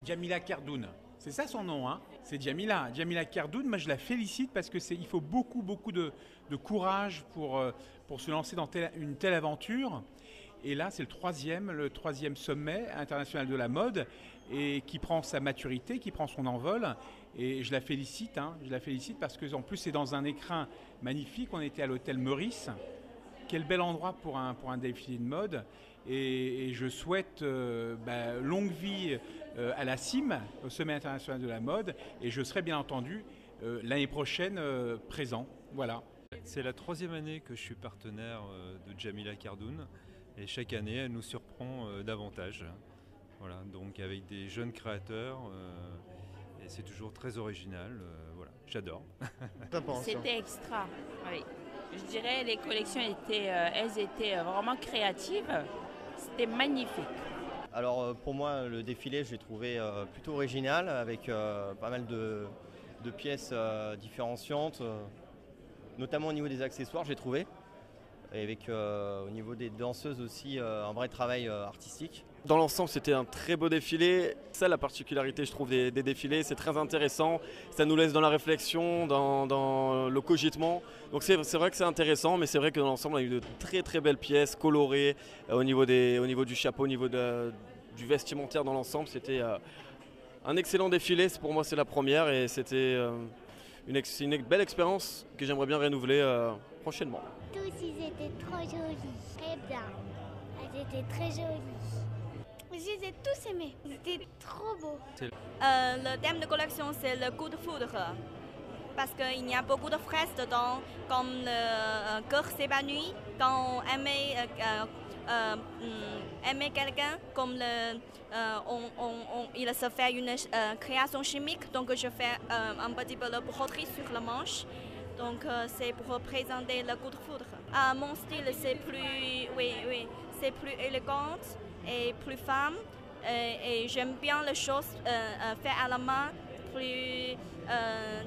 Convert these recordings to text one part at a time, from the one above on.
Djamila Kerdouane. C'est ça son nom, hein? C'est Djamila. Djamila Kerdouane, moi je la félicite parce que il faut beaucoup de courage pour se lancer dans une telle aventure. Et là, c'est le troisième sommet international de la mode et qui prend sa maturité, qui prend son envol. Et je la félicite, parce que en plus c'est dans un écrin magnifique. On était à l'hôtel Meurice. Quel bel endroit pour un défilé de mode. Et je souhaite longue vie à la CIM, au Sommet international de la mode. Et je serai bien entendu l'année prochaine présent. Voilà. C'est la 3e année que je suis partenaire de Djamila Kerdouane. Et chaque année, elle nous surprend davantage. Voilà, donc avec des jeunes créateurs. Et c'est toujours très original. Voilà, j'adore. C'était extra, oui. Je dirais les collections elles étaient vraiment créatives. C'était magnifique. Alors pour moi, le défilé, je l'ai trouvé plutôt original avec pas mal de pièces différenciantes, notamment au niveau des accessoires, j'ai trouvé. Et avec au niveau des danseuses aussi un vrai travail artistique. Dans l'ensemble, c'était un très beau défilé. Ça, la particularité, je trouve, des défilés, c'est très intéressant. Ça nous laisse dans la réflexion, dans le cogitement. Donc c'est vrai que c'est intéressant, mais c'est vrai que dans l'ensemble, on a eu de très belles pièces colorées au niveau du chapeau, au niveau du vestimentaire dans l'ensemble. C'était un excellent défilé. Pour moi, c'est la première et c'était une belle expérience que j'aimerais bien renouveler prochainement. Tous, ils étaient trop jolis, très bien. Elles étaient très jolies. Je les ai tous aimés, ils étaient trop beaux. Le thème de collection, c'est le coup de foudre. Parce qu'il y a beaucoup de fraises dedans, comme le cœur s'évanouit quand on aimer quelqu'un, comme il se fait une création chimique. Donc je fais un petit peu de broderie sur le manche. Donc c'est pour représenter le coup de foudre. Mon style c'est c'est plus élégant et plus femme. Et j'aime bien les choses faites à la main, plus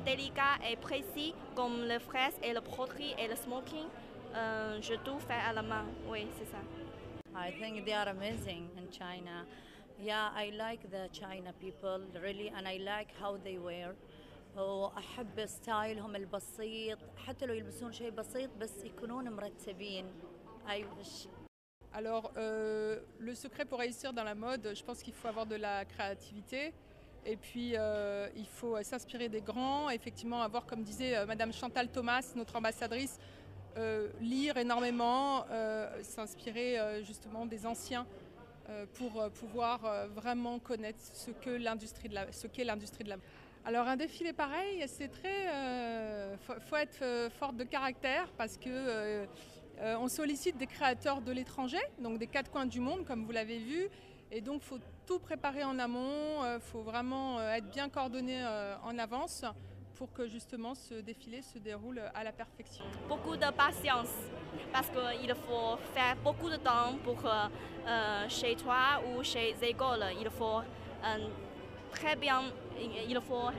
délicat et précis, comme les fraises et le broderie et le smoking. Je tout fais à la main, oui, c'est ça. I think they are amazing in China. Yeah, I like the China people really, and I like how they wear. وأحب ستايلهم البسيط حتى لو يلبسون شيء بسيط بس يكونون مرتبين. Alors, le secret pour réussir dans la mode, je pense qu'il faut avoir de la créativité et puis il faut s'inspirer des grands, effectivement avoir, comme disait Madame Chantal Thomas, notre ambassadrice, lire énormément, s'inspirer justement des anciens pour pouvoir vraiment connaître ce qu'est l'industrie de la mode. Alors un défilé pareil, c'est faut être forte de caractère parce que on sollicite des créateurs de l'étranger, donc des 4 coins du monde comme vous l'avez vu, et donc il faut tout préparer en amont, il faut vraiment être bien coordonné en avance pour que justement ce défilé se déroule à la perfection. Beaucoup de patience parce qu'il faut faire beaucoup de temps pour chez toi ou chez les écoles, il faut très bien, il faut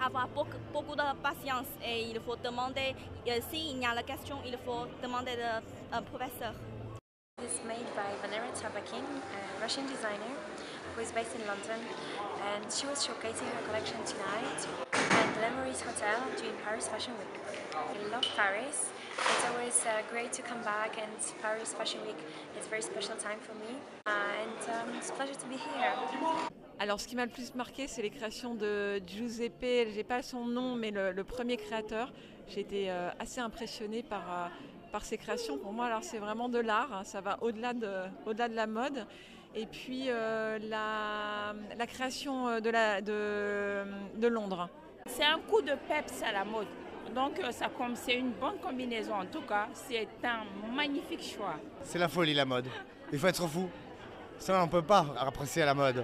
avoir beaucoup de patience et il faut demander, s'il y a la question, il faut demander au professeur. It's made by Vanera Tabakin, a Russian designer who is based in London, and she was showcasing her collection tonight at the Memories Hotel during Paris Fashion Week. I love Paris. It's always great to come back, and Paris Fashion Week is a very special time for me, and it's a pleasure to be here. Alors ce qui m'a le plus marqué, c'est les créations de Giuseppe, je n'ai pas son nom, mais le premier créateur. J'ai été assez impressionnée par ses créations. Pour moi, alors c'est vraiment de l'art, hein, ça va au-delà de la mode. Et puis la création de Londres. C'est un coup de peps à la mode. Donc c'est une bonne combinaison en tout cas. C'est un magnifique choix. C'est la folie la mode. Il faut être fou. Ça on ne peut pas apprécier la mode.